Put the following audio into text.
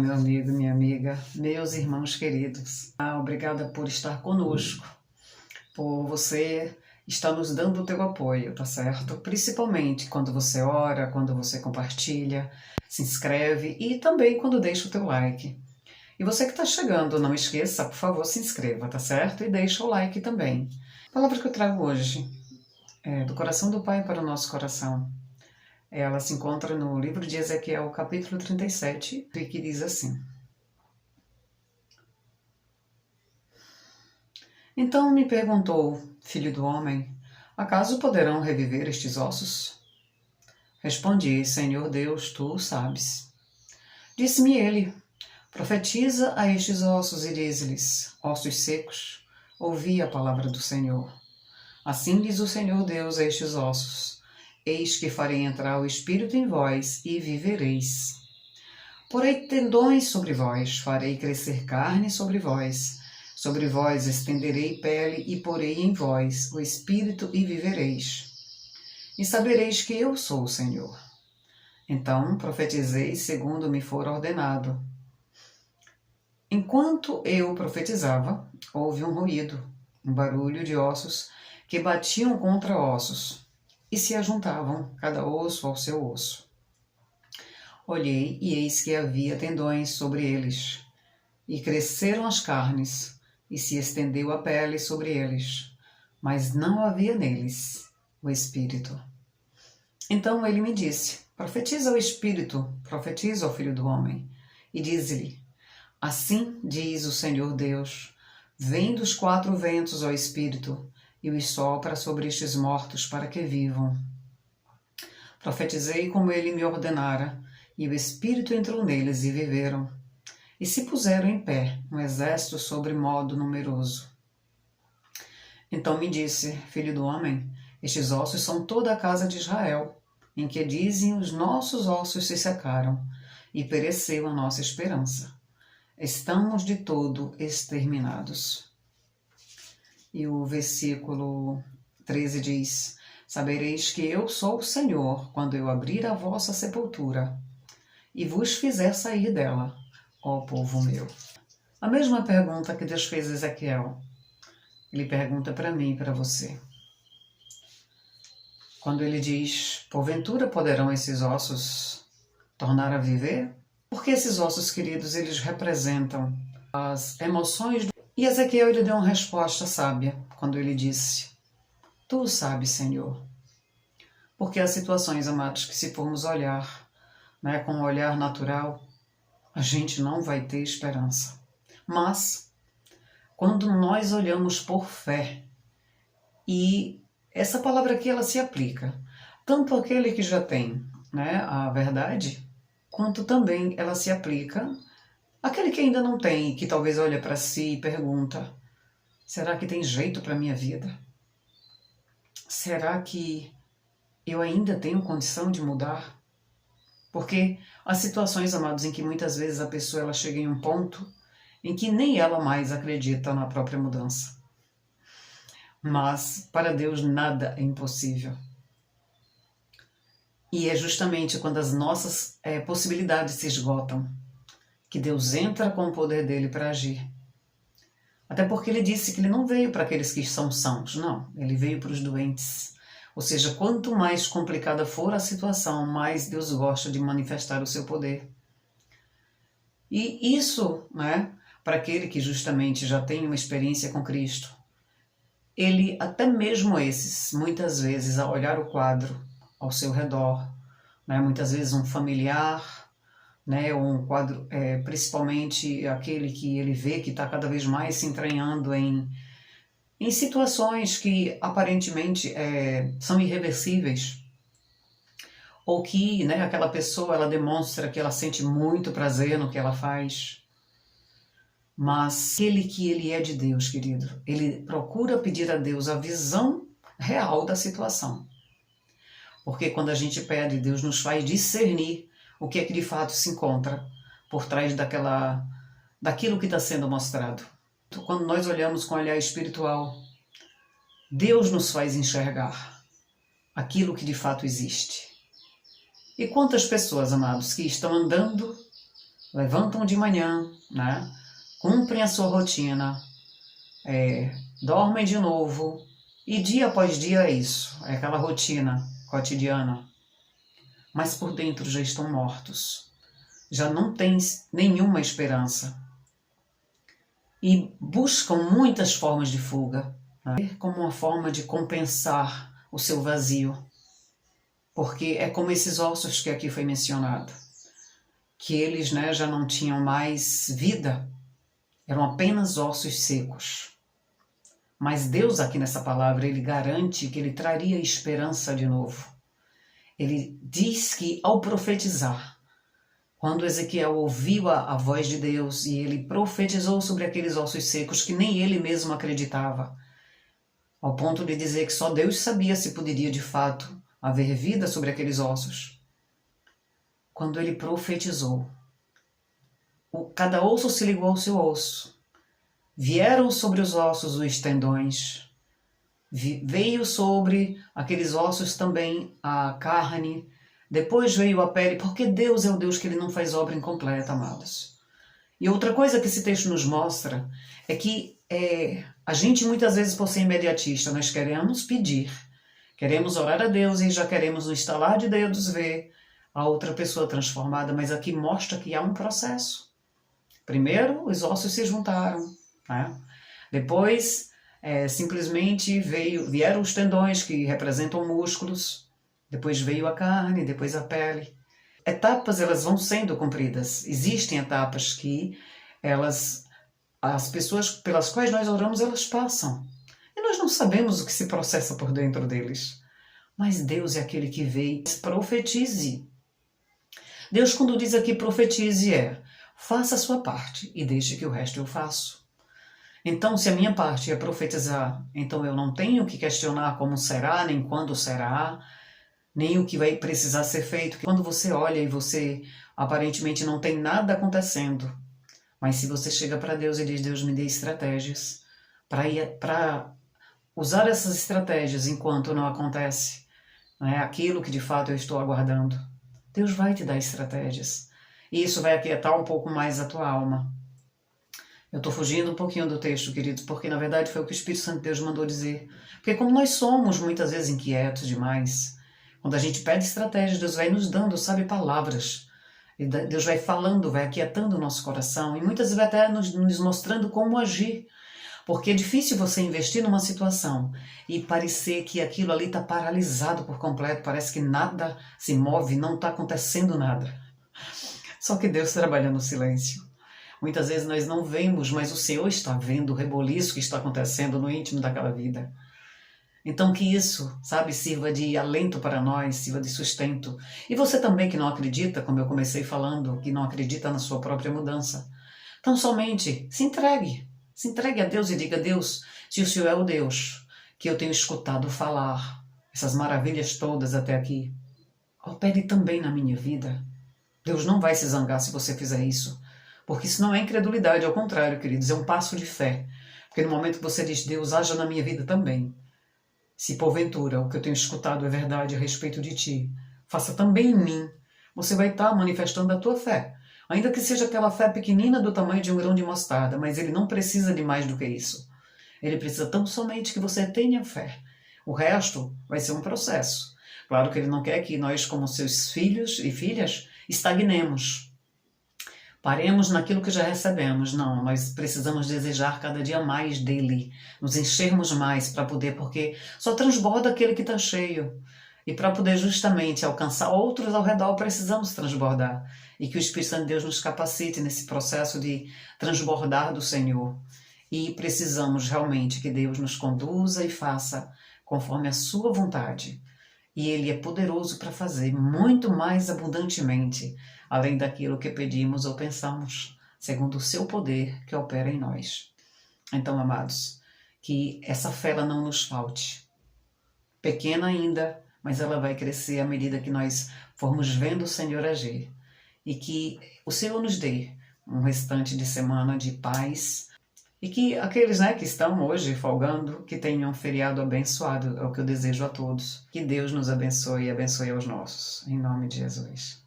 Meu amigo, minha amiga, meus irmãos queridos, obrigada por estar conosco, por você estar nos dando o teu apoio, tá certo? Principalmente quando você ora, quando você compartilha, se inscreve e também quando deixa o teu like. E você que está chegando, não esqueça, por favor, se inscreva, tá certo? E deixa o like também. A palavra que eu trago hoje é do coração do Pai para o nosso coração. Ela se encontra no livro de Ezequiel, capítulo 37, que diz assim: Então me perguntou, filho do homem, acaso poderão reviver estes ossos? Respondi, Senhor Deus, tu o sabes. Disse-me ele, profetiza a estes ossos e dize-lhes, ossos secos, ouvi a palavra do Senhor. Assim diz o Senhor Deus a estes ossos, eis que farei entrar o Espírito em vós e vivereis. Porei tendões sobre vós, farei crescer carne sobre vós estenderei pele e porei em vós o Espírito e vivereis. E sabereis que eu sou o Senhor. Então profetizei segundo me for ordenado. Enquanto eu profetizava, houve um ruído, um barulho de ossos que batiam contra ossos e se ajuntavam, cada osso ao seu osso. Olhei e eis que havia tendões sobre eles, e cresceram as carnes, e se estendeu a pele sobre eles, mas não havia neles o Espírito. Então ele me disse, profetiza ao Espírito, profetiza ao Filho do Homem, e diz-lhe, assim diz o Senhor Deus, vem dos quatro ventos, ó Espírito, e os sopra sobre estes mortos para que vivam. Profetizei como ele me ordenara, e o Espírito entrou neles e viveram. E se puseram em pé, um exército sobre modo numeroso. Então me disse, filho do homem, estes ossos são toda a casa de Israel, em que dizem os nossos ossos se secaram, e pereceu a nossa esperança. Estamos de todo exterminados. E o versículo 13 diz, sabereis que eu sou o Senhor, quando eu abrir a vossa sepultura, e vos fizer sair dela, ó povo meu. A mesma pergunta que Deus fez a Ezequiel, ele pergunta para mim e para você. Quando ele diz, porventura poderão esses ossos tornar a viver? Porque esses ossos, queridos, eles representam as emoções. E Ezequiel ele deu uma resposta sábia quando ele disse, tu sabes, Senhor. Porque há situações, amados, que se formos olhar, com um olhar natural, a gente não vai ter esperança. Mas, quando nós olhamos por fé, e essa palavra aqui ela se aplica, tanto àquele que já tem a verdade, quanto também ela se aplica àquele que ainda não tem, que talvez olha para si e pergunta, será que tem jeito para a minha vida? Será que eu ainda tenho condição de mudar? Porque há situações, amados, em que muitas vezes a pessoa ela chega em um ponto em que nem ela mais acredita na própria mudança. Mas para Deus nada é impossível. E é justamente quando as nossas possibilidades se esgotam que Deus entra com o poder dele para agir. Até porque ele disse que ele não veio para aqueles que são sãos, não. Ele veio para os doentes. Ou seja, quanto mais complicada for a situação, mais Deus gosta de manifestar o seu poder. E isso, para aquele que justamente já tem uma experiência com Cristo, ele, até mesmo esses, muitas vezes, ao olhar o quadro ao seu redor, muitas vezes um familiar, um quadro, principalmente aquele que ele vê que está cada vez mais se entranhando em situações que aparentemente são irreversíveis, ou que aquela pessoa ela demonstra que ela sente muito prazer no que ela faz, mas aquele que ele é de Deus, querido, ele procura pedir a Deus a visão real da situação, porque quando a gente pede, Deus nos faz discernir o que é que de fato se encontra por trás daquilo que está sendo mostrado. Quando nós olhamos com olhar espiritual, Deus nos faz enxergar aquilo que de fato existe. E quantas pessoas, amados, que estão andando levantam de manhã, né? Cumprem a sua rotina, dormem de novo, e dia após dia é isso, é aquela rotina cotidiana, mas por dentro já estão mortos, já não têm nenhuma esperança e buscam muitas formas de fuga, né? Como uma forma de compensar o seu vazio, porque é como esses ossos que aqui foi mencionado, que eles, né, já não tinham mais vida, eram apenas ossos secos. Mas Deus aqui nessa palavra, Ele garante que Ele traria esperança de novo. Ele diz que ao profetizar, quando Ezequiel ouviu a voz de Deus e ele profetizou sobre aqueles ossos secos que nem ele mesmo acreditava, ao ponto de dizer que só Deus sabia se poderia de fato haver vida sobre aqueles ossos. Quando ele profetizou, cada osso se ligou ao seu osso. Vieram sobre os ossos os tendões, veio sobre aqueles ossos também a carne, depois veio a pele, porque Deus é o Deus que Ele não faz obra incompleta, amados. E outra coisa que esse texto nos mostra é que a gente muitas vezes, por ser imediatista, nós queremos pedir, queremos orar a Deus e já queremos no estalar de dedos ver a outra pessoa transformada, mas aqui mostra que há um processo. Primeiro, os ossos se juntaram, né? Depois, simplesmente vieram os tendões, que representam músculos, depois veio a carne, depois a pele. Etapas, elas vão sendo cumpridas. Existem etapas que as pessoas pelas quais nós oramos, elas passam. E nós não sabemos o que se processa por dentro deles. Mas Deus é aquele que vê e profetize. Deus, quando diz aqui profetize, faça a sua parte e deixe que o resto eu faço. Então, se a minha parte é profetizar, então eu não tenho que questionar como será, nem quando será, nem o que vai precisar ser feito. Quando você olha e você aparentemente não tem nada acontecendo, mas se você chega para Deus e diz, Deus me dê estratégias para usar essas estratégias enquanto não acontece, né, aquilo que de fato eu estou aguardando, Deus vai te dar estratégias. E isso vai aquietar um pouco mais a tua alma. Eu estou fugindo um pouquinho do texto, queridos, porque na verdade foi o que o Espírito Santo de Deus mandou dizer. Porque como nós somos muitas vezes inquietos demais, quando a gente pede estratégias, Deus vai nos dando, sabe, palavras. E Deus vai falando, vai aquietando o nosso coração e muitas vezes vai até nos mostrando como agir. Porque é difícil você investir numa situação e parecer que aquilo ali está paralisado por completo, parece que nada se move, não está acontecendo nada. Só que Deus trabalha no silêncio. Muitas vezes nós não vemos, mas o Senhor está vendo o reboliço que está acontecendo no íntimo daquela vida. Então que isso, sabe, sirva de alento para nós, sirva de sustento. E você também que não acredita, como eu comecei falando, que não acredita na sua própria mudança. Então somente se entregue a Deus e diga, Deus, se o Senhor é o Deus que eu tenho escutado falar, essas maravilhas todas até aqui, opere também na minha vida. Deus não vai se zangar se você fizer isso. Porque isso não é incredulidade, ao contrário, queridos, é um passo de fé. Porque no momento que você diz, Deus, haja na minha vida também. Se porventura o que eu tenho escutado é verdade a respeito de ti, faça também em mim. Você vai estar manifestando a tua fé. Ainda que seja aquela fé pequenina do tamanho de um grão de mostarda, mas ele não precisa de mais do que isso. Ele precisa tão somente que você tenha fé. O resto vai ser um processo. Claro que ele não quer que nós, como seus filhos e filhas, estagnemos. Paremos naquilo que já recebemos. Não, nós precisamos desejar cada dia mais dele, nos enchermos mais para poder, porque só transborda aquele que está cheio. E para poder justamente alcançar outros ao redor, precisamos transbordar. E que o Espírito Santo de Deus nos capacite nesse processo de transbordar do Senhor. E precisamos realmente que Deus nos conduza e faça conforme a sua vontade. E Ele é poderoso para fazer muito mais abundantemente, além daquilo que pedimos ou pensamos, segundo o seu poder que opera em nós. Então, amados, que essa fé ela não nos falte. Pequena ainda, mas ela vai crescer à medida que nós formos vendo o Senhor agir. E que o Senhor nos dê um restante de semana de paz. E que aqueles, que estão hoje folgando, que tenham um feriado abençoado, é o que eu desejo a todos. Que Deus nos abençoe e abençoe aos nossos. Em nome de Jesus.